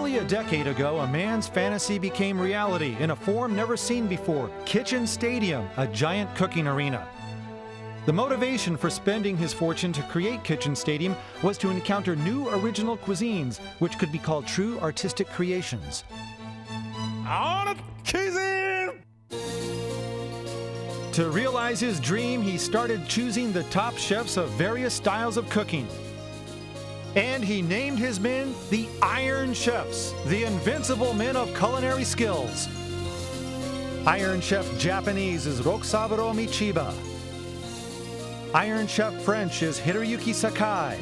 Nearly a decade ago, a man's fantasy became reality in a form never seen before: Kitchen Stadium, a giant cooking arena. The motivation for spending his fortune to create Kitchen Stadium was to encounter new original cuisines, which could be called true artistic creations. To realize his dream, he started choosing the top chefs of various styles of cooking. And he named his men the Iron Chefs, the invincible men of culinary skills. Iron Chef Japanese is Rokusaburo Michiba. Iron Chef French is Hiroyuki Sakai.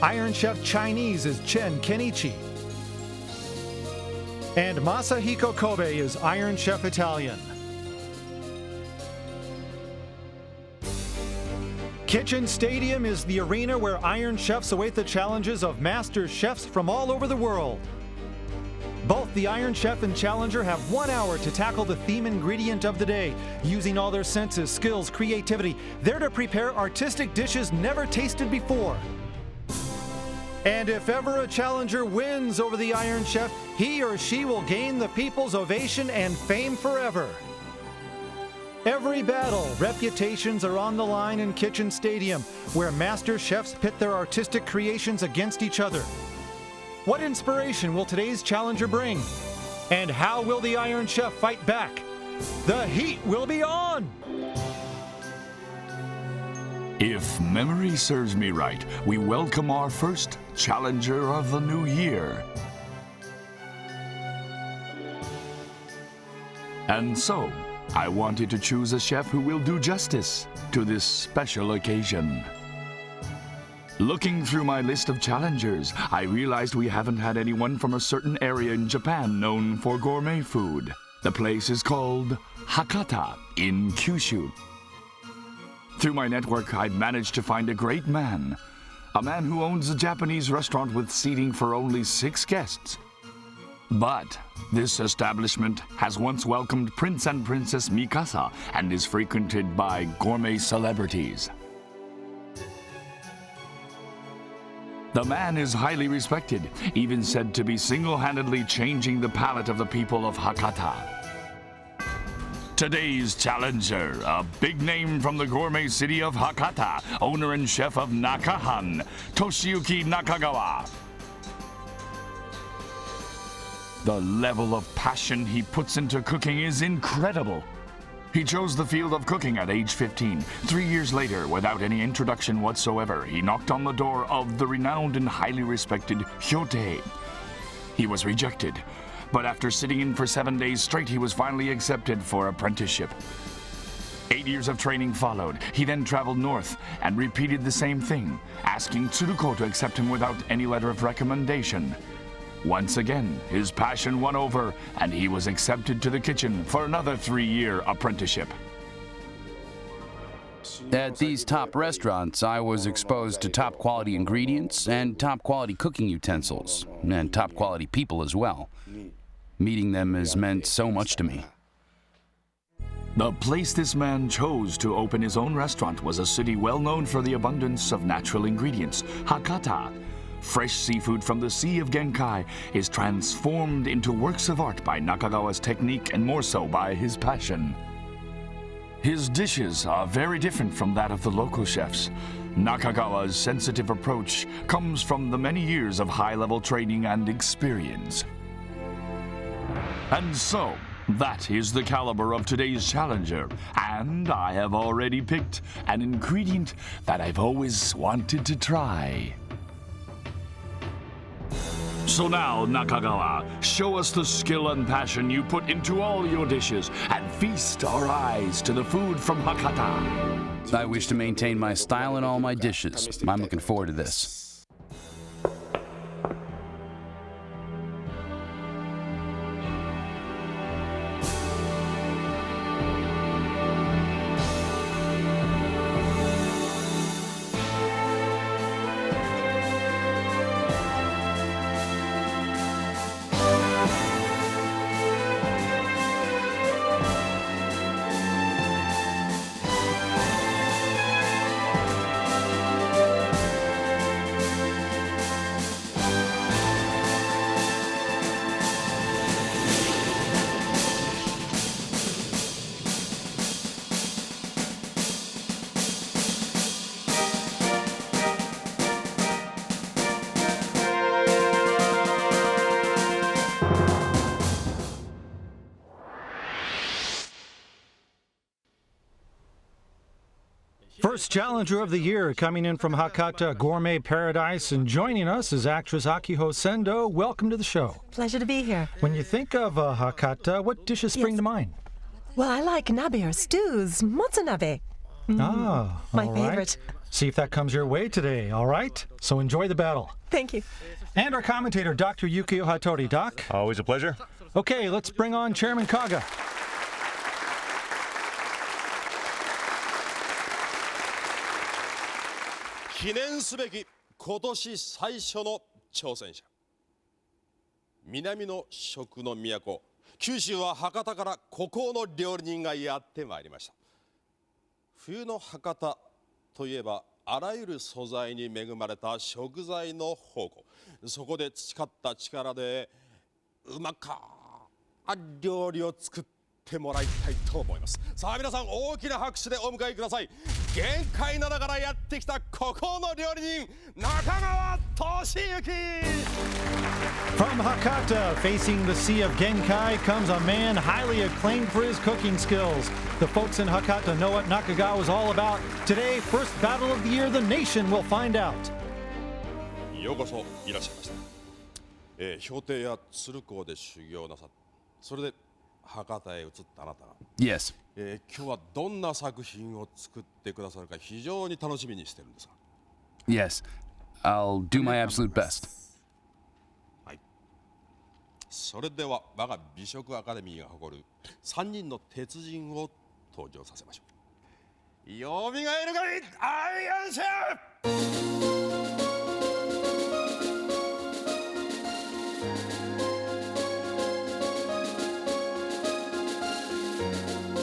Iron Chef Chinese is Chen Kenichi. And MASAHIKO Kobe is Iron Chef Italian. Kitchen Stadium is the arena where Iron Chefs await the challenges of master chefs from all over the world. Both the Iron Chef and Challenger have 1 hour to tackle the theme ingredient of the day. Using all their senses, skills, creativity, they're to prepare artistic dishes never tasted before. And if ever a Challenger wins over the Iron Chef, he or she will gain the people's ovation and fame forever. Every battle, reputations are on the line in Kitchen Stadium, where master chefs pit their artistic creations against each other. What inspiration will today's Challenger bring? And how will the Iron Chef fight back? The heat will be on! If memory serves me right, we welcome our first Challenger of the new year. And so, I wanted to choose a chef who will do justice to this special occasion. Looking through my list of challengers, I realized we haven't had anyone from a certain area in Japan known for gourmet food. The place is called Hakata in Kyushu. Through my network, I'd managed to find a great man. A man who owns a Japanese restaurant with seating for only 6 guests. But this establishment has once welcomed Prince and Princess Mikasa and is frequented by gourmet celebrities. The man is highly respected, even said to be single-handedly changing the palate of the people of Hakata. Today's challenger, a big name from the gourmet city of Hakata, owner and chef of NAKAHAN, Toshiyuki Nakagawa. The level of passion he puts into cooking is incredible. He chose the field of cooking at age 15. 3 years later, without any introduction whatsoever, he knocked on the door of the renowned and highly respected Hyotei. He was rejected, but after sitting in for 7 days straight, he was finally accepted for apprenticeship. 8 years of training followed. He then traveled north and repeated the same thing, asking Tsuruko to accept him without any letter of recommendation. Once again, his passion won over, and he was accepted to the kitchen for another 3-year apprenticeship. At these top restaurants, I was exposed to top quality ingredients and top quality cooking utensils, and top quality people as well. Meeting them has meant so much to me. The place this man chose to open his own restaurant was a city well known for the abundance of natural ingredients, Hakata. Fresh seafood from the Sea of Genkai is transformed into works of art by Nakagawa's technique and more so by his passion. His dishes are very different from that of the local chefs. Nakagawa's sensitive approach comes from the many years of high-level training and experience. And so, that is the caliber of today's challenger, and I have already picked an ingredient that I've always wanted to try. So now, Nakagawa, show us the skill and passion you put into all your dishes and feast our eyes to the food from Hakata. I wish to maintain my style in all my dishes. I'm looking forward to this. First challenger of the year coming in from Hakata Gourmet Paradise, and joining us is actress Akiho Sendo. Welcome to the show. Pleasure to be here. When you think of Hakata, what dishes spring to mind? Well, I like nabe or stews, motsanabe. My favorite. See if that comes your way today, all right? So enjoy the battle. Thank you. And our commentator, Dr. Yukio Hattori. Doc? Always a pleasure. Okay, let's bring on Chairman Kaga. 記念すべき今年最初の挑戦者、南の食の都九州は博多から孤高の料理人がやってまいりました。冬の博多といえばあらゆる素材に恵まれた食材の宝庫、そこで培った力でうまか料理を作ってもらいたいと思います。さあ皆さん大きな拍手でお迎えください。限界ながらやってきた孤高の料理人中川俊之。 From Hakata, facing the sea of Genkai, comes a man highly acclaimed for his cooking skills. The folks in Hakata know what Nakagawa is all about. Today, first battle of the year, the nation will find out. ようこそいらっしゃいました。氷堤や鶴港で修行なさって、それで博多へ移ったあなたが、 Yes. 今日はどんな作品を作ってくださるか非常に楽しみにしてるんですが。 Yes. I'll do my absolute best. はい。それでは我が美食アカデミーが誇る3人の鉄人を登場させましょう。よみがえるがいいアイアンシェフ。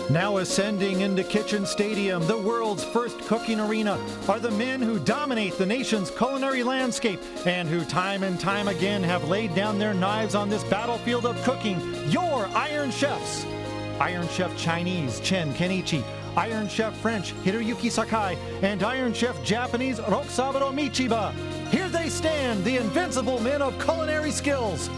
Now ascending into Kitchen Stadium, the world's first cooking arena, are the men who dominate the nation's culinary landscape and who time and time again have laid down their knives on this battlefield of cooking, your Iron Chefs. Iron Chef Chinese, Chen Kenichi, Iron Chef French, Hiroyuki Sakai, and Iron Chef Japanese, Rokusaburo Michiba. Here they stand, the invincible men of culinary skills.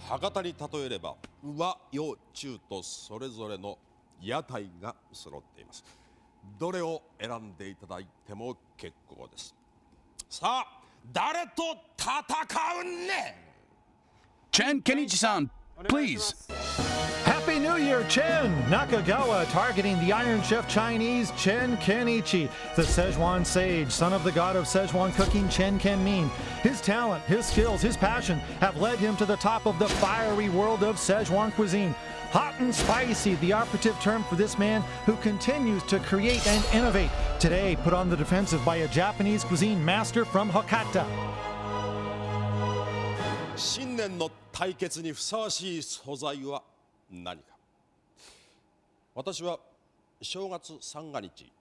博多に例えれば和洋中とそれぞれの屋台が揃っています。どれを選んでいただいても結構です。さあ誰と戦うね。 Chen Kenichi-san, please. Happy New Year, Chen! Nakagawa targeting the Iron Chef Chinese, Chen Kenichi, the Szechuan sage, son of the god of Szechuan cooking, Chen Kenmin. His talent, his skills, his passion have led him to the top of the fiery world of Szechuan cuisine. Hot and spicy, the operative term for this man who continues to create and innovate. Today, put on the defensive by a Japanese cuisine master from Hakata. 新年の対決にふさわしい素材は何か。私は正月三が日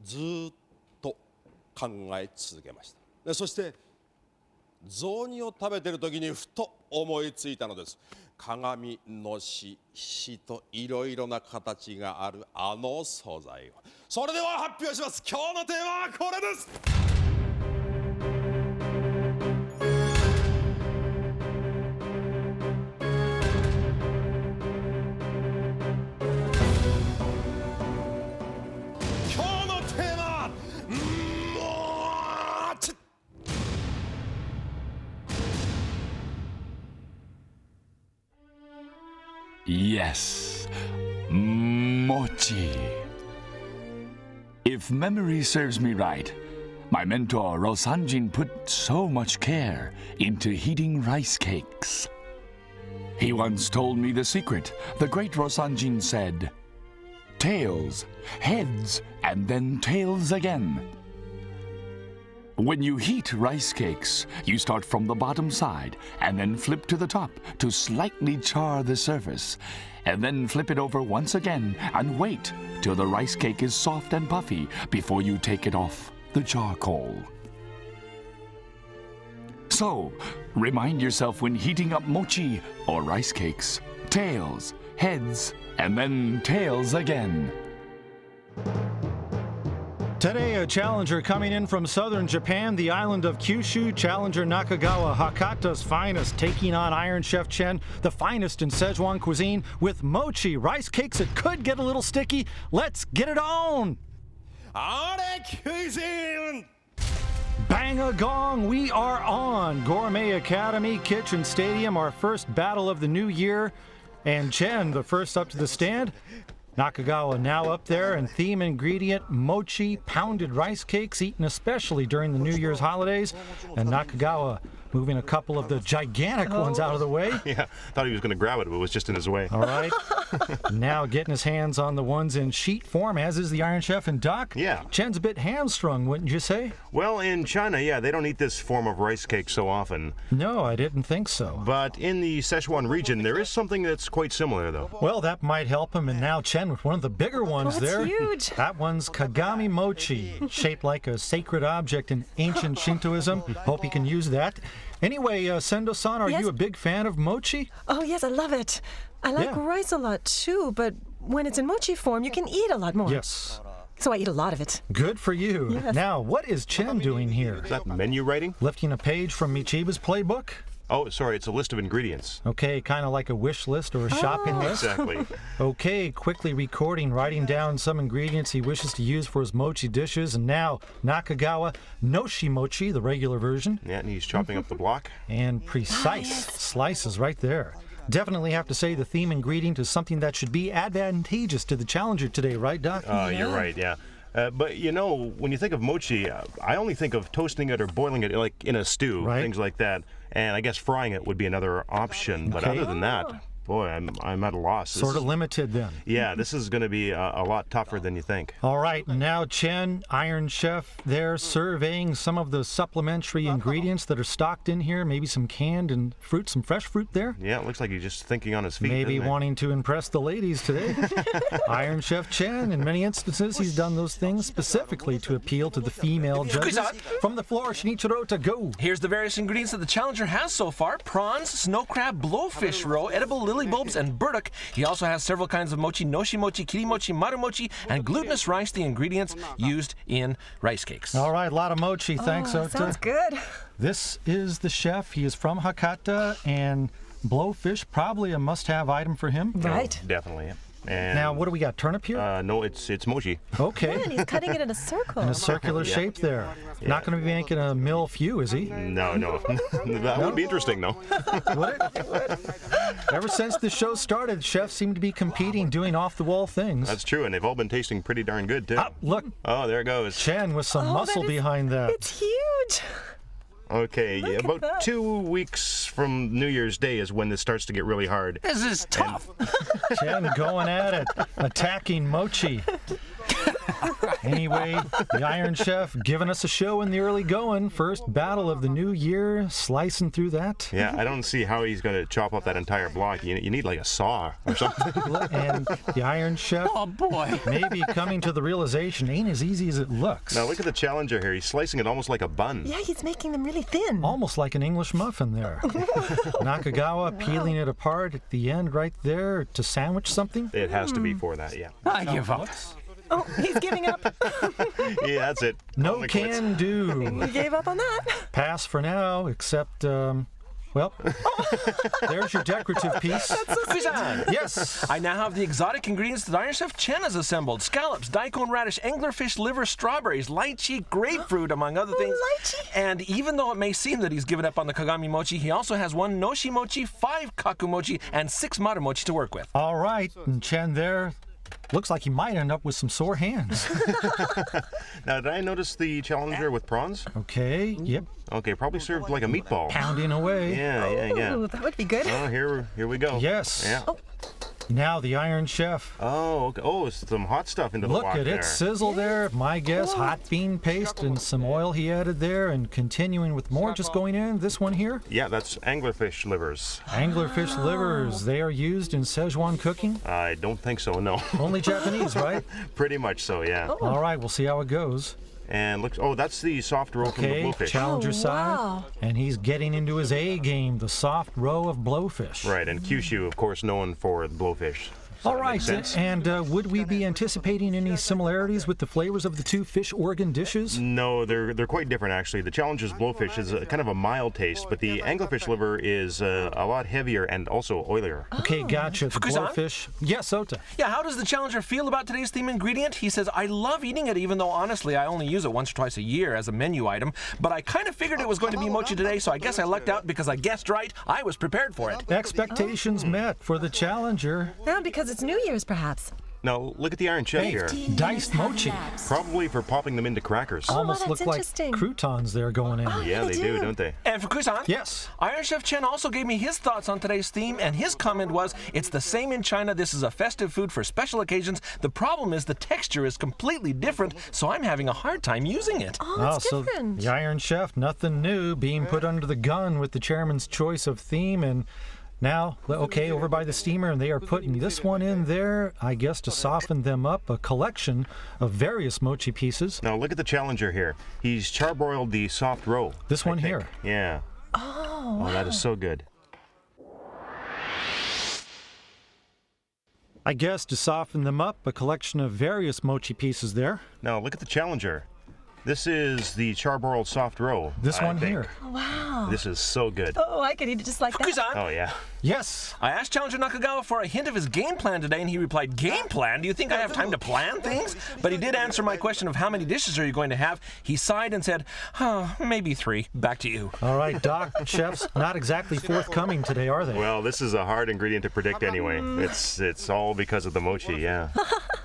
ずーっと考え続けました。そして雑煮を食べてる時にふと思いついたのです。鏡のししといろいろな形があるあの素材を。それでは発表します。今日のテーマはこれです。 Yes, Mochi. If memory serves me right, my mentor Rosanjin put so much care into heating rice cakes. He once told me the secret. The great Rosanjin said, tails, heads, and then tails again. When you heat rice cakes, you start from the bottom side and then flip to the top to slightly char the surface, and then flip it over once again and wait till the rice cake is soft and puffy before you take it off the charcoal. So, remind yourself when heating up mochi or rice cakes, tails, heads, and then tails again. Today, a challenger coming in from southern Japan, the island of Kyushu, Challenger Nakagawa, Hakata's finest, taking on Iron Chef Chen, the finest in Szechuan cuisine, with mochi, rice cakes that could get a little sticky. Let's get it on! あれcuisine! Bang a gong, we are on! Gourmet Academy Kitchen Stadium, our first battle of the new year. And Chen, the first up to the stand. Nakagawa now up there, and theme ingredient mochi, pounded rice cakes eaten especially during the New Year's holidays. And Nakagawa moving a couple of the gigantic ones out of the way. Yeah, thought he was going to grab it, but it was just in his way. All right. Now getting his hands on the ones in sheet form, as is the Iron Chef and Doc. Yeah. Chen's a bit hamstrung, wouldn't you say? Well, in China, yeah, they don't eat this form of rice cake so often. No, I didn't think so. But in the Sichuan region, there is something that's quite similar, though. Well, that might help him, and now Chen with one of the bigger ones there. huge. That one's Kagami Mochi, shaped like a sacred object in ancient Shintoism. Hope he can use that. Anyway, Sendo-san, are Yes? you a big fan of mochi? Oh, yes, I love it. I like Yeah. rice a lot too, but when it's in mochi form, you can eat a lot more. Yes. So I eat a lot of it. Good for you. Yes. Now, what is Chen doing here? Is that menu writing? Lifting a page from Michiba's playbook? Oh, sorry, it's a list of ingredients. Okay, kind of like a wish list or a shopping list. Exactly. Okay, quickly recording, writing down some ingredients he wishes to use for his mochi dishes. And now, Nakagawa Noshi Mochi, the regular version, Yeah, and he's chopping up the block. and precise slices right there. Definitely have to say the theme ingredient is something that should be advantageous to the Challenger today, right, Doc? You're right, yeah. But you know, when you think of mochi, I only think of toasting it or boiling it like in a stew, Right. things like that. And I guess frying it would be another option. But Okay. other than that, boy, I'm at a loss. This Sort of is- limited then. Yeah, this is going to be a lot tougher than you think. All right, now Chen, Iron Chef, there surveying some of the supplementary ingredients that are stocked in here. Maybe some canned and fruit, some fresh fruit there. Yeah, it looks like he's just thinking on his feet. Maybe isn't he? wanting to impress the ladies today. Iron Chef Chen, in many instances, he's done those things specifically to appeal to the female judges. From the floor, Shinichiro, to go. Here's the various ingredients that the Challenger has so far: prawns, snow crab, blowfish roe, edible lily bulbs, and burdock. He also has several kinds of mochi: noshi mochi, kiri mochi, maru mochi, and glutinous rice, the ingredients used in rice cakes. All right, a lot of mochi. Thanks, Oh, Ota. sounds good. This is the chef. He is from Hakata, and blowfish, probably a must-have item for him. Right. Definitely. Yeah. And Now, what do we got? Turnip here? no, it's mochi. Okay. And he's cutting it in a circle. In a circular shape there. Not going to be making a milfew, is he? No, that would be interesting, though. Would it? Ever since the show started, chefs seem to be competing, doing off-the-wall things. That's true, and they've all been tasting pretty darn good too. Ah, look, Oh, there it goes. Chen with some Oh, muscle that is- behind that. It's huge. Okay, yeah, at about that. 2 weeks from New Year's Day is when this starts to get really hard. This is tough. Chen going at it, attacking Mochi. Anyway, the Iron Chef giving us a show in the early going. First battle of the new year, slicing through that. Yeah, I don't see how he's going to chop up that entire block. You need like a saw or something. And the Iron Chef Oh boy. maybe coming to the realization ain't as easy as it looks. Now look at the Challenger here. He's slicing it almost like a bun. Yeah, he's making them really thin. Almost like an English muffin there. Nakagawa peeling it apart at the end right there to sandwich something. It has to be for that, yeah. I give up. Oh, he's giving up. Yeah, that's it. No Calling it quits. can do. He gave up on that. Pass for now, except, well, there's your decorative piece. Cuisine. Yes. I now have the exotic ingredients that Iron Chef Chen has assembled: scallops, daikon radish, anglerfish liver, strawberries, lychee, grapefruit, among other things. Lychee. And even though it may seem that he's given up on the Kagami mochi, he also has 1 noshi mochi, 5 kaku mochi, and 6 maru mochi to work with. All right, and Chen there. Looks like he might end up with some sore hands. Now, did I notice the Challenger with prawns? Okay, yep, Okay, probably served like a meatball. pounding away. Yeah. Ooh, that would be good. Oh, here we go. Yes. Yeah. Now the Iron Chef. Oh, okay. Oh, it's some hot stuff into the Look wok at there. it sizzle there. My guess, hot bean paste and some oil he added there, and continuing with more just going in. This one here, Yeah, that's anglerfish livers. anglerfish livers. They are used in Szechuan cooking. I don't think so, no. Only Japanese, right? Pretty much so, yeah. All right, we'll see how it goes. And looks, oh, that's the soft roll from the Okay, bluefish. Challenger Oh, side. wow. And he's getting into his A game, the soft row of blowfish. Right, and Kyushu, of course, known for the blowfish. So All that right, makes sense. and would we be anticipating any similarities with the flavors of the two fish organ dishes? No, they're quite different actually. The Challenger's blowfish is kind of a mild taste, but the anglerfish liver is a lot heavier and also oilier. Okay, gotcha. The Fukusan? blowfish. Yes, Ota. Yeah, how does the Challenger feel about today's theme ingredient? He says, I love eating it, even though honestly I only use it once or twice a year as a menu item. But I kind of figured it was going to be mochi today, so I guess I lucked out because I guessed right. I was prepared for it. Expectations met for the Challenger. Yeah, because it's New Year's, perhaps. Now, look at the Iron Chef here. Diced mochi. Probably for popping them into crackers. Almost that's look like interesting. croutons there going in. Yeah, they do, don't they? And for Kusan, Yes. Iron Chef Chen also gave me his thoughts on today's theme, and his comment was, it's the same in China. This is a festive food for special occasions. The problem is the texture is completely different, so I'm having a hard time using it. Oh, it's so different. the Iron Chef, nothing new, being put under the gun with the chairman's choice of theme, and now, okay, over by the steamer, and they are putting this one in there, I guess, to soften them up, a collection of various mochi pieces. Now, look at the Challenger here. He's charbroiled the soft roe. This one I think. here. Yeah. Oh, that is so good. I guess, to soften them up, a collection of various mochi pieces there. Now, look at the Challenger. This is the charbroiled soft roe. This I one think. here. Wow. This is so good. Oh, I could eat it just like that. Kusan, Oh, yeah. Yes. I asked Challenger Nakagawa for a hint of his game plan today, and he replied, game plan? Do you think I have time to plan things? But he did answer my question of how many dishes are you going to have. He sighed and said, oh, maybe 3. Back to you. All right, Doc, chefs, not exactly forthcoming today, are they? Well, this is a hard ingredient to predict anyway. It's all because of the mochi, yeah.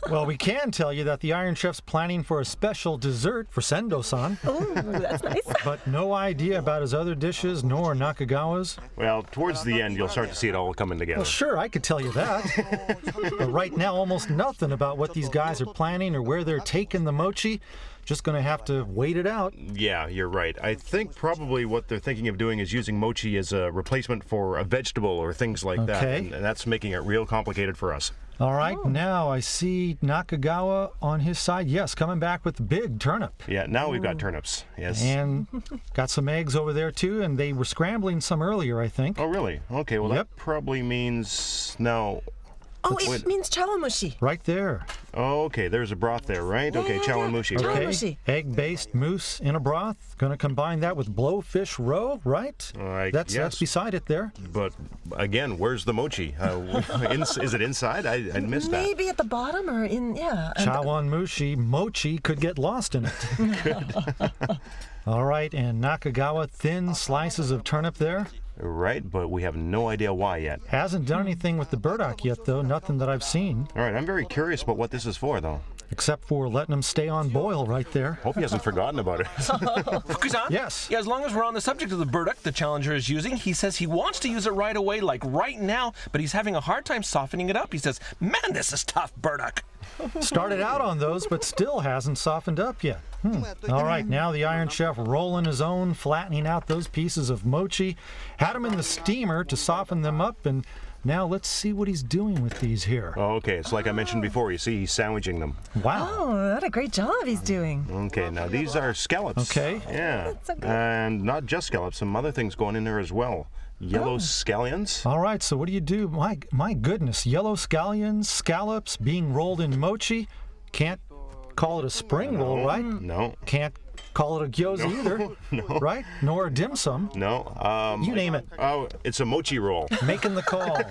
Well, we can tell you that the Iron Chef's planning for a special dessert for Sendo-san, Ooh, that's nice. but no idea about his other dishes nor Nakagawa's. Well, towards the end, you'll start to see it all coming together. Well, sure, I could tell you that. But right now, almost nothing about what these guys are planning or where they're taking the mochi. Just going to have to wait it out. Yeah, you're right. I think probably what they're thinking of doing is using mochi as a replacement for a vegetable or things like that. Okay. And that's making it real complicated for us. All right, now I see Nakagawa on his side. Yes, coming back with the big turnip. Yeah, now we've got turnips. Yes. And got some eggs over there, too, and they were scrambling some earlier, I think. Oh, really? Okay, well, Yep. that probably means now. Oh, it means chawanmushi. Right there. Oh, okay, there's a broth there, right? Okay, chawanmushi. Okay. Right. Chawanmushi. Egg-based mousse in a broth. Going to combine that with blowfish roe, right? That's yes. beside it there. But again, where's the mochi? Is it inside? I missed that. Maybe at the bottom or in, yeah. Chawanmushi, mochi could get lost in it. All right, and Nakagawa, thin slices of turnip there. Right, but we have no idea why yet. Hasn't done anything with the burdock yet, though. Nothing that I've seen, All right, I'm very curious about what this is for, though. except for letting them stay on boil right there. Hope he hasn't forgotten about it. Kusan? Yes. Yeah, as long as we're on the subject of the burdock the Challenger is using, he says he wants to use it right away, like right now, but he's having a hard time softening it up. He says, man, this is tough, burdock. Started out on those, but still hasn't softened up yet. All right, now the Iron Chef rolling his own, flattening out those pieces of mochi. Had them in the steamer to soften them up, and now let's see what he's doing with these here. Oh, okay, it's like I mentioned before. You see, he's sandwiching them. Wow. Oh, what a great job he's doing. Okay, now these are scallops. Okay. Yeah. so good. And not just scallops, some other things going in there as well. Yellow scallions. All right, so what do you do? My goodness, yellow scallions, scallops being rolled in mochi. Can't call it a spring roll, right? No. Can't call it a gyoza either, right? Nor a dim sum. No. You name it. Oh, it's a mochi roll. Making the call.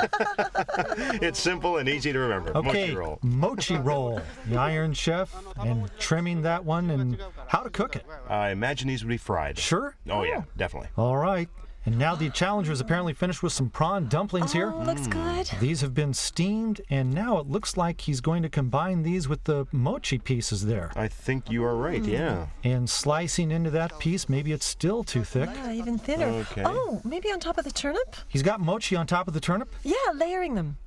It's simple and easy to remember. Okay, Mochi roll. mochi roll. The Iron Chef and trimming that one and how to cook it. I imagine these would be fried. Sure? Oh, yeah, definitely. All right. And now the Challenger is apparently finished with some prawn dumplings here. Oh, looks good. These have been steamed, and now it looks like he's going to combine these with the mochi pieces there. I think you are right, yeah. And slicing into that piece, maybe it's still too thick. Yeah, even thinner. Okay. Oh, maybe on top of the turnip? He's got mochi on top of the turnip. Yeah, layering them.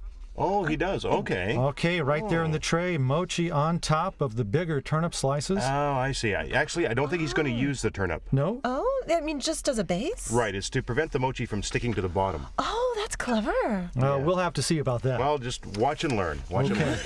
Oh, he does. Okay. Okay, right there in the tray, mochi on top of the bigger turnip slices. Oh, I see. Actually, I don't think he's going to use the turnip. No? Oh, I mean, just as a base? Right, it's to prevent the mochi from sticking to the bottom. Oh, that's clever. We'll have to see about that. Well, just watch and learn. Watch and Okay. learn.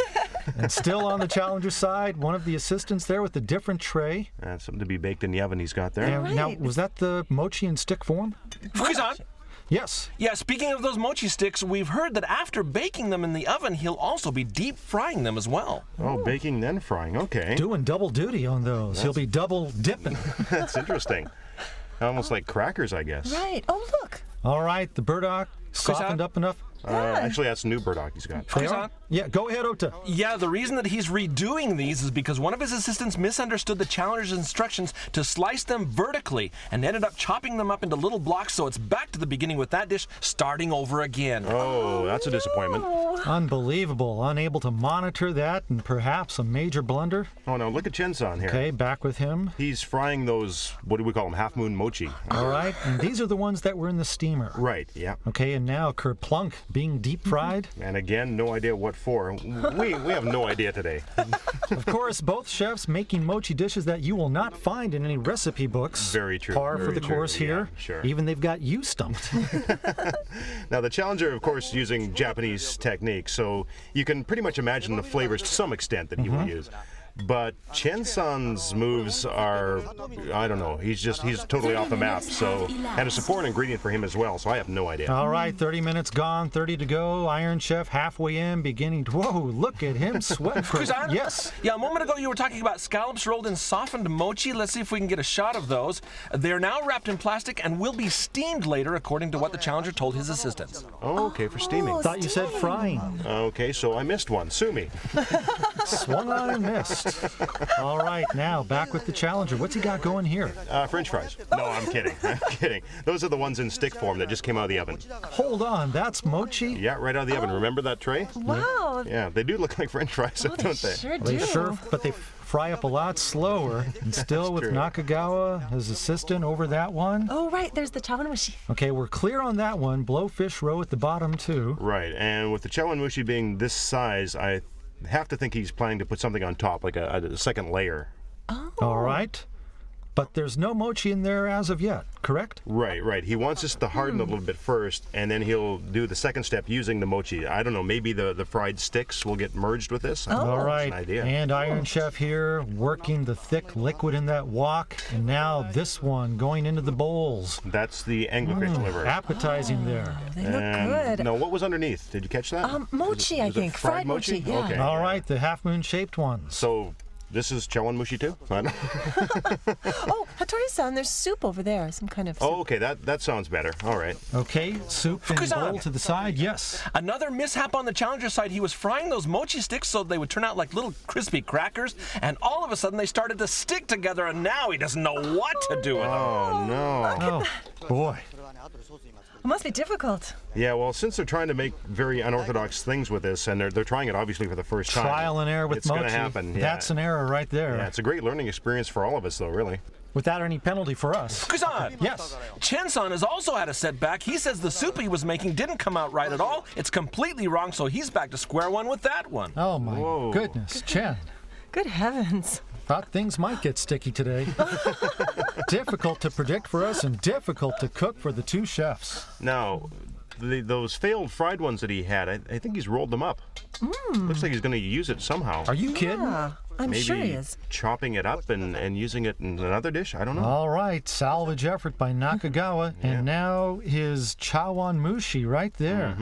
And still on the Challenger side, one of the assistants there with a different tray. Something to be baked in the oven he's got there. And now, right. was that the mochi in stick form? Fukusan, Yes. Yeah, speaking of those mochi sticks, we've heard that after baking them in the oven, he'll also be deep frying them as well. Oh, baking then frying. Okay. Doing double duty on those. He'll be double dipping. That's interesting. Almost like crackers, I guess. Right. Oh, look. All right, the burdock softened up enough. Actually, that's new burdock he's got. They are? Yeah, go ahead, Ota. Yeah, the reason that he's redoing these is because one of his assistants misunderstood the Challenger's instructions to slice them vertically and ended up chopping them up into little blocks, so it's back to the beginning with that dish starting over again. Oh, that's a disappointment. Unbelievable. Unable to monitor that and perhaps a major blunder. Oh, no, look at Chen-san here. Okay, back with him. He's frying those, what do we call them, half-moon mochi. All right, and these are the ones that were in the steamer. Right, yeah. Okay, and now kerplunk being deep fried. And again, no idea what for. We have no idea today. Of course, both chefs making mochi dishes that you will not find in any recipe books. Very true. Par for very the true. course here. Yeah, sure. Even they've got you stumped. Now, the Challenger, of course, using Japanese technique, so you can pretty much imagine the flavors to some extent that he will use. But Chen-san's moves are, I don't know, he's totally off the map. So, and it's a foreign ingredient for him as well, so I have no idea. All right, 30 minutes gone, 30 to go. Iron Chef halfway in, beginning to, whoa, look at him sweat. Yes. Yeah, a moment ago you were talking about scallops rolled in softened mochi. Let's see if we can get a shot of those. They're now wrapped in plastic and will be steamed later, according to what the Challenger told his assistants. Oh, okay, for steaming. Thought you said frying. Okay, so I missed one. Sue me. Swung on and missed. All right, now back with the Challenger. What's he got going here? French fries. No, I'm kidding. I'm kidding. Those are the ones in stick form that just came out of the oven. Hold on, that's mochi? Yeah, right out of the oven. Remember that tray? Wow. Yeah, they do look like French fries, don't they? Sure do. They sure, but they fry up a lot slower. And still with true. Nakagawa, his assistant, over that one. Oh, right. There's the chawanmushi. Okay, we're clear on that one. Blowfish roe at the bottom, too. Right, and with the chawanmushi being this size, I have to think he's planning to put something on top, like a second layer. All right. But there's no mochi in there as of yet, correct? Right. He wants us to harden a little bit first, and then he'll do the second step using the mochi. I don't know, maybe the fried sticks will get merged with this? All right. That's an idea. And Iron Chef here working the thick liquid in that wok. And now this one going into the bowls. That's the anglerfish liver. Appetizing there. They look And, good. no, what was underneath? Did you catch that? Mochi, Was I it think. Fried mochi. Yeah. Okay. All right, the half-moon shaped ones. So this is chawanmushi too? Oh, Hattori-san, there's soup over there. Some kind of soup. Oh, okay, that sounds better. All right. Okay, soup and Fukusan. bowl to the side, yes. Another mishap on the Challenger side, he was frying those mochi sticks so they would turn out like little crispy crackers, and all of a sudden they started to stick together, and now he doesn't know what to do with them. Oh, no. Oh, boy. It must be difficult. Yeah, well, since they're trying to make very unorthodox things with this, and they're trying it obviously for the first time. Trial and error with it's mochi. It's going to happen. Yeah. That's an error right there. Yeah, it's a great learning experience for all of us, though, really. Without any penalty for us. Fukusan. Yes. Chen-san has also had a setback. He says the soup he was making didn't come out right at all. It's completely wrong, so he's back to square one with that one. Oh, my Whoa. goodness. Chen, Good heavens. thought things might get sticky today. Difficult to predict for us and difficult to cook for the two chefs. Now, those failed fried ones that he had, I think he's rolled them up. Looks like he's going to use it somehow. Are you kidding? Yeah, I'm Maybe sure he is. chopping it up and using it in another dish? I don't know. All right, salvage effort by Nakagawa, and now his chawanmushi right there.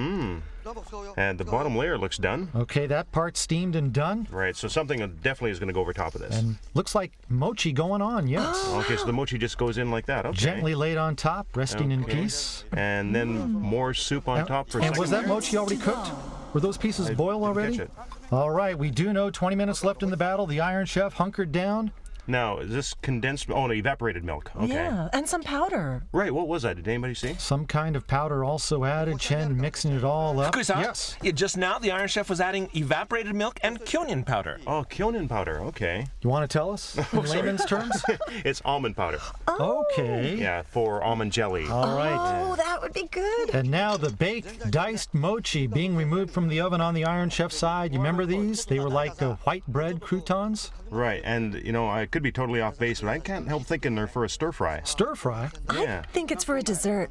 And the bottom layer looks done. Okay, that part steamed and done, Right, so something definitely is going to go over top of this. and looks like mochi going on, yes. Okay, so the mochi just goes in like that. Okay. Gently laid on top, resting in Okay. peace. And then more soup on top for a And second was that layer? mochi already cooked? Were those pieces boiled didn't already? catch it. All right, we do know 20 minutes left in the battle. The Iron Chef hunkered down. Now, is this condensed? Oh, no, evaporated milk. Okay. Yeah, and some powder. Right, what was that? Did anybody see? Some kind of powder also added. Chen mixing it all up. Fukusan. Yes. Yeah, just now, the Iron Chef was adding evaporated milk and quinoa powder. Oh, quinoa powder. Okay. You want to tell us in layman's terms? It's almond powder. Okay. Yeah, for almond jelly. All right. Oh, that would be good. And now the baked, diced mochi being removed from the oven on the Iron Chef side. You remember these? They were like white bread croutons. Right, and you know, I could be totally off base, but I can't help thinking they're for a stir fry. Stir fry. Yeah. I think it's for a dessert.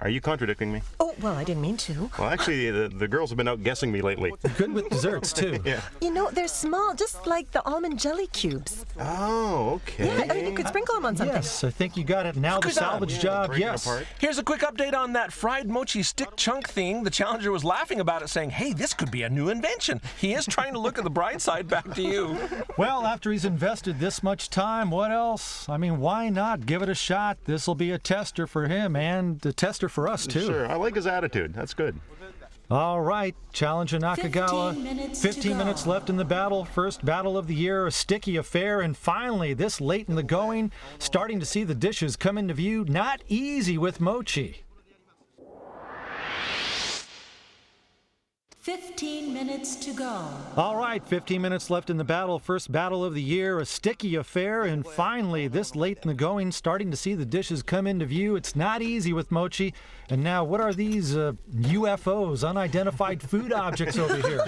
Are you contradicting me? Oh, well, I didn't mean to. Well, actually, the girls have been outguessing me lately. Good with desserts, too. Yeah. You know, they're small, just like the almond jelly cubes. Oh, okay. Yeah, I mean, you could sprinkle them on something. Yes, I think you got it. Now the Good job. salvage job, break it yes. apart. Here's a quick update on that fried mochi stick chunk thing. The Challenger was laughing about it, saying, hey, this could be a new invention. He is trying to look at the bright side. Back to you. Well, after he's invested this much time, what else? I mean, why not give it a shot? This will be a tester for him and a tester for us, too. Sure, I like his attitude. That's good. All right, Challenger Nakagawa. 15 minutes left in the battle. First battle of the year, a sticky affair. And finally, this late in the going, starting to see the dishes come into view. Not easy with Mochi. 15 minutes to go. All right, 15 minutes left in the battle. First battle of the year, a sticky affair. And finally, this late in the going, starting to see the dishes come into view. It's not easy with Mochi. And now, what are these UFOs, unidentified food objects over here?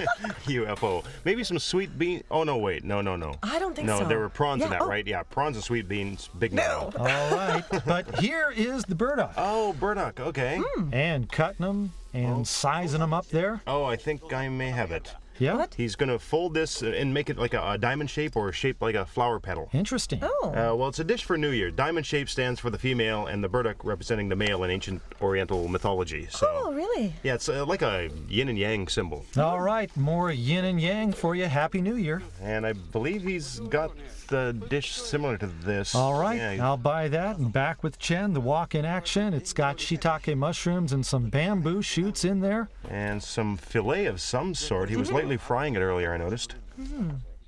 UFO. Maybe some sweet bean. Oh, no, wait. No. I don't think so. No, there were prawns in Yeah, that, oh. right? Yeah, prawns and sweet beans. Big no. All right, but here is the burdock. Oh, burdock. Okay. And cutting them and sizing them up there. Oh, I think I may have it. Yeah? What? He's going to fold this and make it like a diamond shape or shaped like a flower petal. Interesting. Oh. Well, it's a dish for New Year. Diamond shape stands for the female, and the burdock representing the male in ancient Oriental mythology. So, Oh, really? yeah, it's like a yin and yang symbol. All right, more yin and yang for you. Happy New Year. And I believe he's got the dish similar to this. All right, Yeah, I'll buy that. And back with Chen, the walk in action. It's got shiitake mushrooms and some bamboo shoots in there. and some fillet of some sort. He was lightly frying it earlier, I noticed.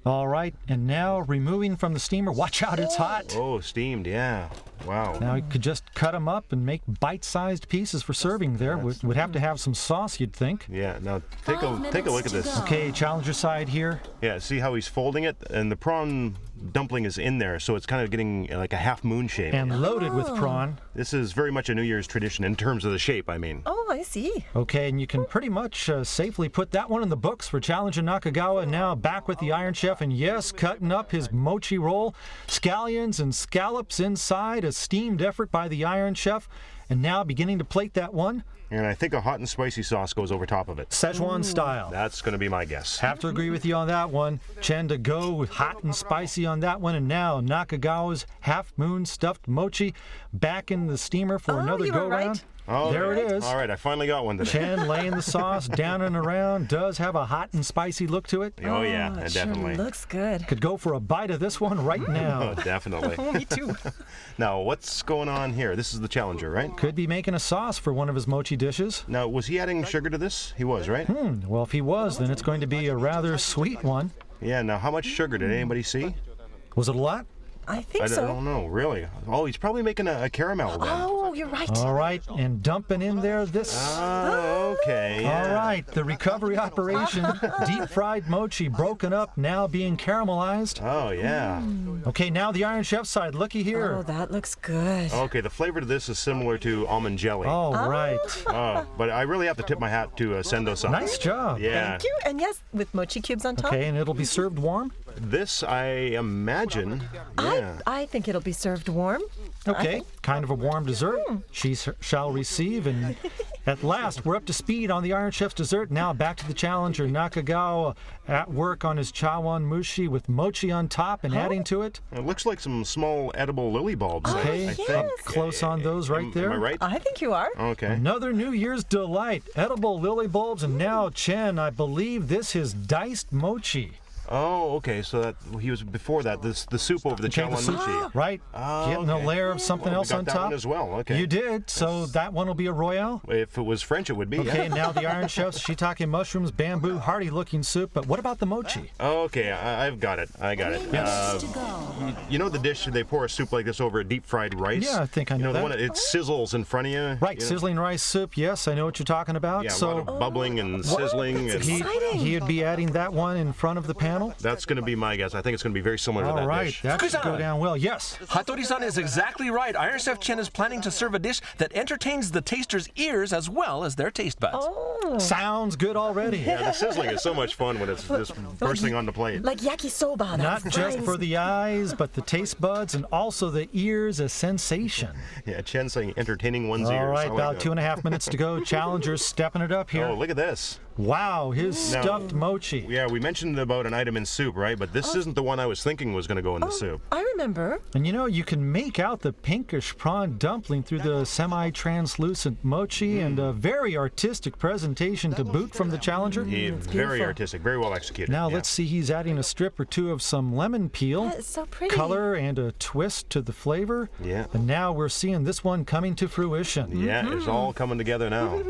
All right, and now removing from the steamer. Watch out, it's hot. Oh, steamed, yeah. Wow. Now you could just cut them up and make bite-sized pieces for serving there. Would have to have some sauce, you'd think. Yeah, now take a look at this. Okay, Challenger side here. Yeah, see how he's folding it? And the prawn dumpling is in there, so it's kind of getting like a half moon shape. And loaded with prawn. This is very much a New Year's tradition in terms of the shape, I mean. Oh, I see. Okay, and you can pretty much safely put that one in the books for Challenger Nakagawa. Now back with the Iron Chef, and yes, cutting up his mochi roll. Scallions and scallops inside, a steamed effort by the Iron Chef. And now beginning to plate that one. And I think a hot and spicy sauce goes over top of it. Szechuan style. That's going to be my guess. Have to agree with you on that one. Chen to go with hot and spicy on that one. And now Nakagawa's half moon stuffed mochi back in the steamer for another you were go round. right. Oh, There it is. All right, I finally got one today. Chen laying the sauce down and around. Does have a hot and spicy look to it. Oh, yeah, it definitely. Sure looks good. Could go for a bite of this one right Oh, now. definitely. Me too. Now, what's going on here? This is the Challenger, right? Could be making a sauce for one of his mochi dishes. Now, was he adding sugar to this? He was, right? Well, if he was, then it's going to be a rather sweet one. Yeah, now how much sugar did anybody see? Was it a lot? I think I so. don't know, really. Oh, he's probably making a caramel then. Oh, you're right. All right, and dumping in there this. Oh, okay. Yeah. All right, the recovery operation. Deep fried mochi broken up, now being caramelized. Oh, yeah. Okay, now the Iron Chef side. Looky Oh, here. that looks good. Okay, the flavor to this is similar to almond jelly. All right. But I really have to tip my hat to Sendo-san. Nice job. Yeah. Thank you. And yes, with mochi cubes on top. Okay, and it'll be served warm? This, I imagine, yeah. I think it'll be served warm. Okay, kind of a warm dessert. She shall receive, and at last, we're up to speed on the Iron Chef's dessert. Now back to the Challenger. Nakagawa at work on his chawan mushi with mochi on top and adding to it. It looks like some small edible lily bulbs. Okay, I up think. close on those right there. Am I right? I think you are. Okay. Another New Year's delight. Edible lily bulbs, and now Chen, I believe this is diced mochi. Oh, okay. So that he was before that. The soup over the Okay, chawan mushi. Right? Getting okay. a layer of something Well, we else got on that top. one as well. Okay. You did, so that one will be a royale. If it was French, it would be. Okay, Yeah. now the Iron Chef's shiitake mushrooms, bamboo, hearty-looking soup. But what about the mochi? Okay, I've got it. I got it. Minutes to go. You know the dish they pour a soup like this over deep fried rice? Yeah, I think I know You know the that. one it sizzles in front of you. Right, you know? sizzling rice soup. Yes, I know what you're talking about. Yeah, a so lot of bubbling and sizzling. that's And he, exciting. he'd be adding that one in front of the panel. channel? That's going to be my guess. I think it's going to be very similar to All that right, dish. that should go Fukusan. down well. Yes. Hattori-san is exactly right. Iron Chef Chen is planning to serve a dish that entertains the taster's ears as well as their taste buds. Sounds good already. Yeah, the sizzling is so much fun when it's just bursting on the plate. Like yakisoba. Not just for the eyes, but the taste buds and also the ears, a sensation. Yeah, Chen saying entertaining one's ears. All right, I like about that. 2.5 minutes to go. Challenger's stepping it up here. Oh, look at this. Wow, his Now- stuffed mochi. Yeah, we mentioned about an item in soup, right? But this isn't the one I was thinking was going to go in the soup. I remember. And you know, you can make out the pinkish prawn dumpling through the semi-translucent mochi and a very artistic presentation to boot from the Challenger. Yeah, very beautiful. artistic, very well executed. Now yeah. let's see, he's adding a strip or two of some lemon peel. It's so pretty. Color and a twist to the flavor. Yeah. And now we're seeing this one coming to fruition. Yeah, it's all coming together now.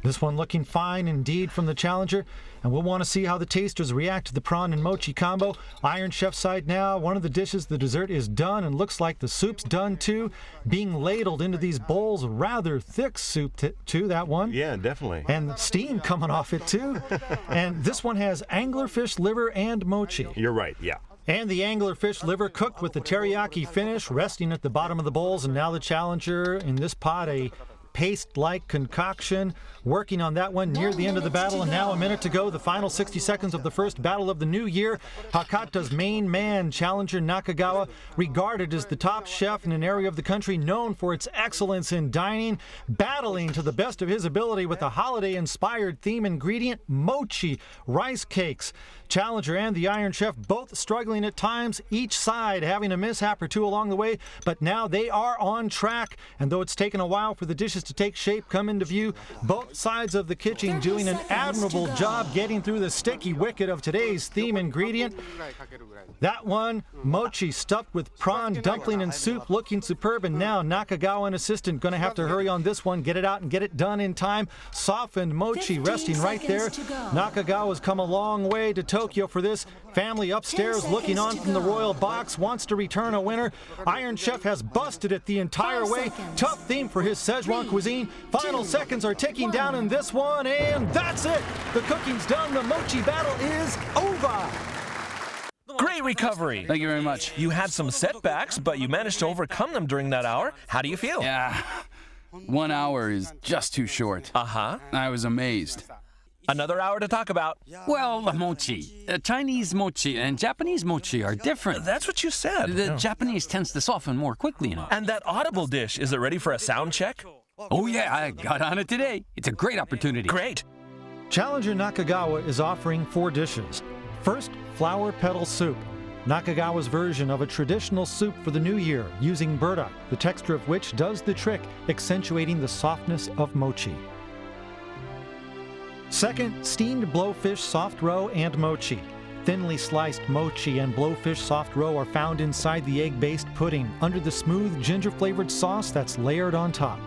This one looking fine indeed from the Challenger, and we'll want to see how the tasters react to the prawn and mochi combo. Iron Chef side now, one of the dishes, the dessert is done, and looks like the soup's done too. Being ladled into these bowls, rather thick soup too, that one. Yeah, definitely. And steam coming off it too. And this one has anglerfish liver and mochi. You're right, yeah. And the anglerfish liver cooked with the teriyaki finish resting at the bottom of the bowls, and now the Challenger in this pot, a paste-like concoction, working on that one near the end of the battle, and now a minute to go, the final 60 seconds of the first battle of the new year. Hakata's main man, Challenger Nakagawa, regarded as the top chef in an area of the country known for its excellence in dining, battling to the best of his ability with a holiday-inspired theme ingredient, mochi, rice cakes. Challenger and the Iron Chef both struggling at times, each side having a mishap or two along the way, but now they are on track, and though it's taken a while for the dishes to take shape, come into view, both sides of the kitchen doing an admirable job getting through the sticky wicket of today's theme ingredient. That one, mochi stuffed with prawn, dumpling, and soup, looking superb, and now Nakagawa and assistant going to have to hurry on this one, get it out and get it done in time. Softened mochi 15 resting right there. seconds to go. Nakagawa's come a long way to Tokyo for this. Family upstairs 10 looking on seconds from the to go. royal box, wants to return a winner. Iron Chef has busted it the entire 5 way. seconds. Tough theme for his Szechuan 3, cuisine. Final 2, seconds are ticking 1. down in this one, and that's it. The cooking's done. The mochi battle is over. Great recovery. Thank you very much. You had some setbacks, but you managed to overcome them during that hour. How do you feel? Yeah, 1 hour is just too short. Uh-huh. I was amazed. Another hour to talk about. Well, the mochi. Chinese mochi and Japanese mochi are different. That's what you said. The Japanese tends to soften more quickly, you know. And that audible dish, is it ready for a sound check? Oh, yeah, I got on it today. It's a great opportunity. Great. Challenger Nakagawa is offering 4 dishes. First, flour petal soup. Nakagawa's version of a traditional soup for the new year, using burdock, the texture of which does the trick, accentuating the softness of mochi. Second, steamed blowfish soft roe and mochi. Thinly sliced mochi and blowfish soft roe are found inside the egg-based pudding, under the smooth ginger-flavored sauce that's layered on top.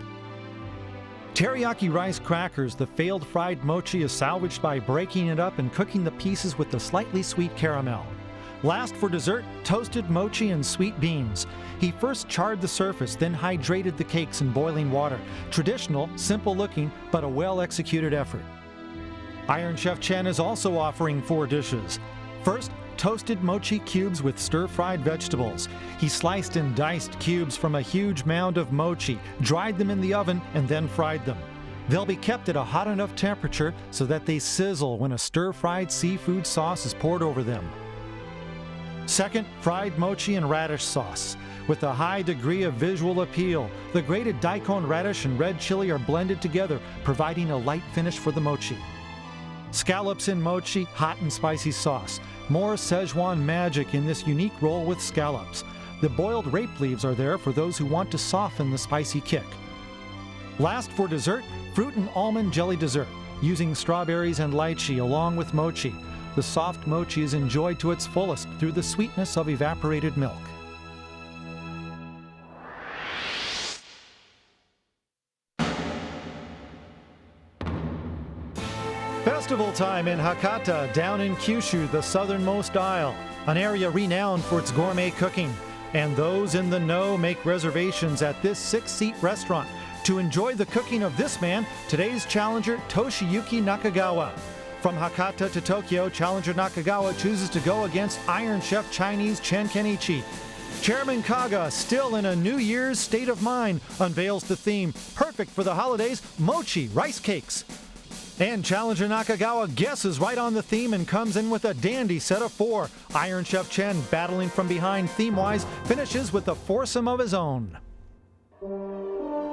Teriyaki rice crackers, the failed fried mochi is salvaged by breaking it up and cooking the pieces with the slightly sweet caramel. Last for dessert, toasted mochi and sweet beans. He first charred the surface, then hydrated the cakes in boiling water. Traditional, simple looking, but a well-executed effort. Iron Chef Chen is also offering 4 dishes. First, toasted mochi cubes with stir-fried vegetables. He sliced and diced cubes from a huge mound of mochi, dried them in the oven, and then fried them. They'll be kept at a hot enough temperature so that they sizzle when a stir-fried seafood sauce is poured over them. Second, fried mochi and radish sauce. With a high degree of visual appeal, the grated daikon radish and red chili are blended together, providing a light finish for the mochi. Scallops in mochi, hot and spicy sauce. More Szechuan magic in this unique roll with scallops. The boiled rape leaves are there for those who want to soften the spicy kick. Last for dessert, fruit and almond jelly dessert, using strawberries and lychee along with mochi. The soft mochi is enjoyed to its fullest through the sweetness of evaporated milk. Festival time in Hakata, down in Kyushu, the southernmost isle, an area renowned for its gourmet cooking. And those in the know make reservations at this 6-seat restaurant to enjoy the cooking of this man, today's challenger, Toshiyuki Nakagawa. From Hakata to Tokyo, Challenger Nakagawa chooses to go against Iron Chef Chinese Chen Kenichi. Chairman Kaga, still in a New Year's state of mind, unveils the theme, perfect for the holidays, mochi, rice cakes. And Challenger Nakagawa guesses right on the theme and comes in with a dandy set of 4. Iron Chef Chen, battling from behind theme-wise, finishes with a foursome of his own.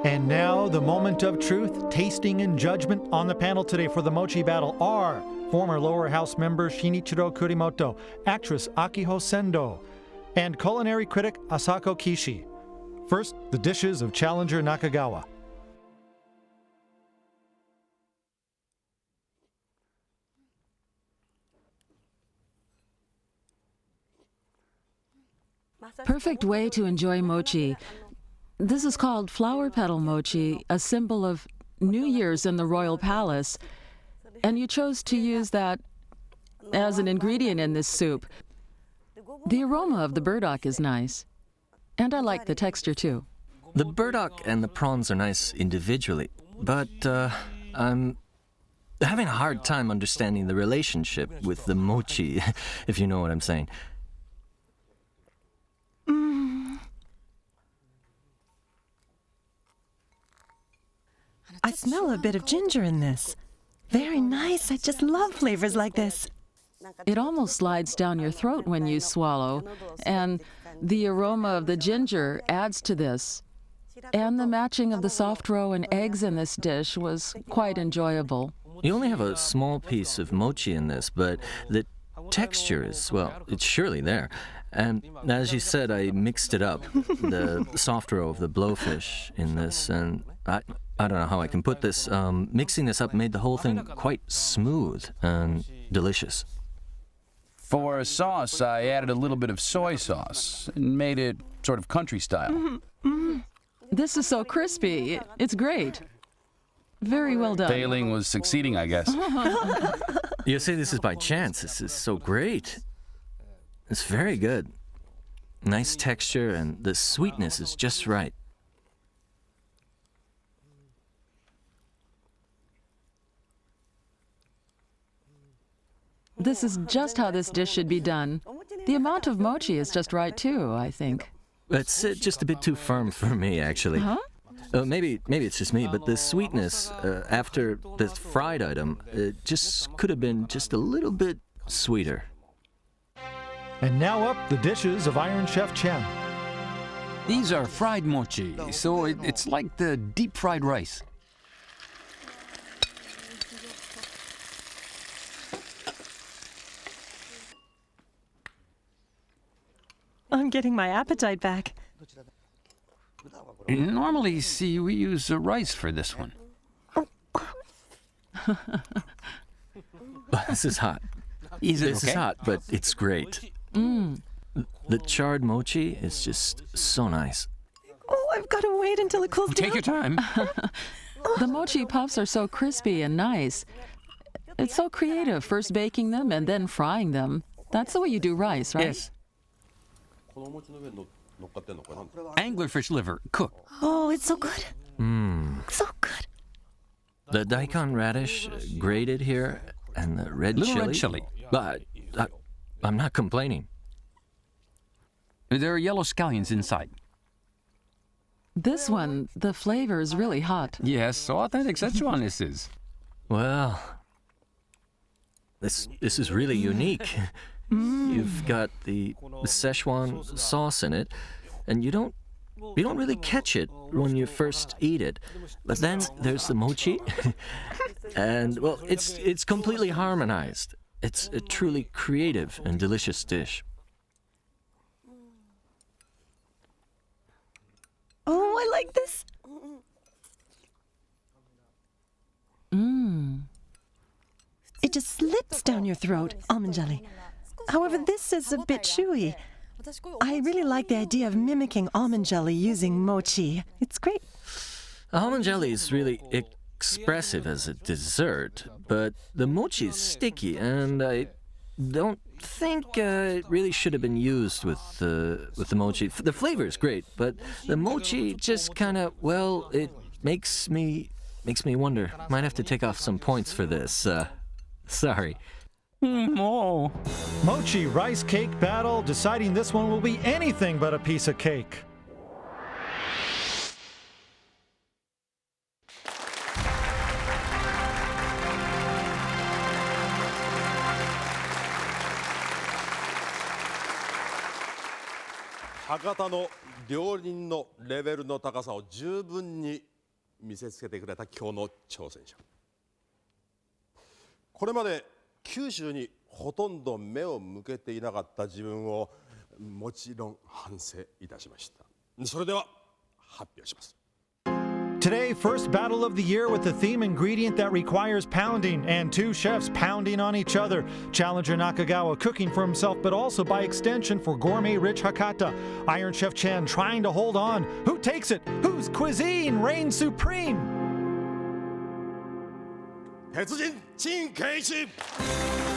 And now, the moment of truth, tasting and judgment. On the panel today for the Mochi battle are former Lower House member Shinichiro Kurimoto, actress Akiho Sendo, and culinary critic Asako Kishi. First, the dishes of Challenger Nakagawa. Perfect way to enjoy mochi. This is called flower petal mochi, a symbol of New Year's in the royal palace. And you chose to use that as an ingredient in this soup. The aroma of the burdock is nice. And I like the texture too. The burdock and the prawns are nice individually, but I'm having a hard time understanding the relationship with the mochi, if you know what I'm saying. I smell a bit of ginger in this. Very nice. I just love flavors like this. It almost slides down your throat when you swallow, and the aroma of the ginger adds to this. And the matching of the soft roe and eggs in this dish was quite enjoyable. You only have a small piece of mochi in this, but the texture is, well, it's surely there. And as you said, I mixed it up, the soft roe of the blowfish in this, and I don't know how I can put this. Mixing this up made the whole thing quite smooth and delicious. For a sauce, I added a little bit of soy sauce and made it sort of country style. This is so crispy. It's great. Very well done. Failing was succeeding, I guess. You say this is by chance. This is so great. It's very good. Nice texture, and the sweetness is just right. This is just how this dish should be done. The amount of mochi is just right too, I think. It's just a bit too firm for me, actually. Huh? Maybe it's just me, but the sweetness after this fried item, it just could have been just a little bit sweeter. And now up, the dishes of Iron Chef Chen. These are fried mochi, so it's like the deep-fried rice. I'm getting my appetite back. Normally, see, we use rice for this one. This is hot. Is it This is okay? hot, but it's great. The charred mochi is just so nice. Oh, I've got to wait until it cools down. Take your time. The mochi puffs are so crispy and nice. It's so creative, first baking them and then frying them. That's the way you do rice, right? Yes. Anglerfish liver, cooked. Oh, it's so good. So good. The daikon radish grated here, and the red Little chili. red chili. But I'm not complaining. There are yellow scallions inside. This one, the flavor is really hot. Yes, authentic Szechuan this is. Well, this is really unique. You've got the Szechuan sauce in it, and you don't really catch it when you first eat it. But then there's the mochi, and well, it's completely harmonized. It's a truly creative and delicious dish. Oh, I like this. It just slips down your throat, almond jelly. However, this is a bit chewy. I really like the idea of mimicking almond jelly using mochi. It's great. Almond jelly is really expressive as a dessert, but the mochi is sticky, and I don't think it really should have been used with the mochi. The flavor is great, but the mochi just kind of, well, it makes me wonder. Might have to take off some points for this. Sorry. Oh. Mochi rice cake battle, deciding this one will be anything but a piece of cake. 博多の料理人のレベルの高さを十分に見せつけてくれた今日の挑戦者。これまで九州にほとんど目を向けていなかった自分をもちろん反省いたしました。それでは発表します。 Today, first battle of the year with the theme ingredient that requires pounding, and two chefs pounding on each other. Challenger Nakagawa cooking for himself, but also by extension for gourmet rich Hakata. Iron Chef Chen trying to hold on. Who takes it? Whose cuisine reigns supreme? 鉄人陳慶一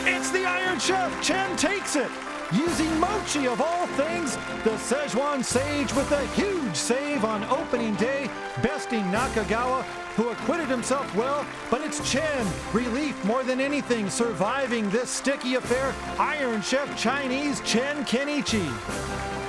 It's the Iron Chef! Chen takes it! Using Mochi of all things, the Szechuan sage with a huge save on opening day, besting Nakagawa, who acquitted himself well, but it's Chen, relief more than anything, surviving this sticky affair, Iron Chef Chinese Chen Kenichi.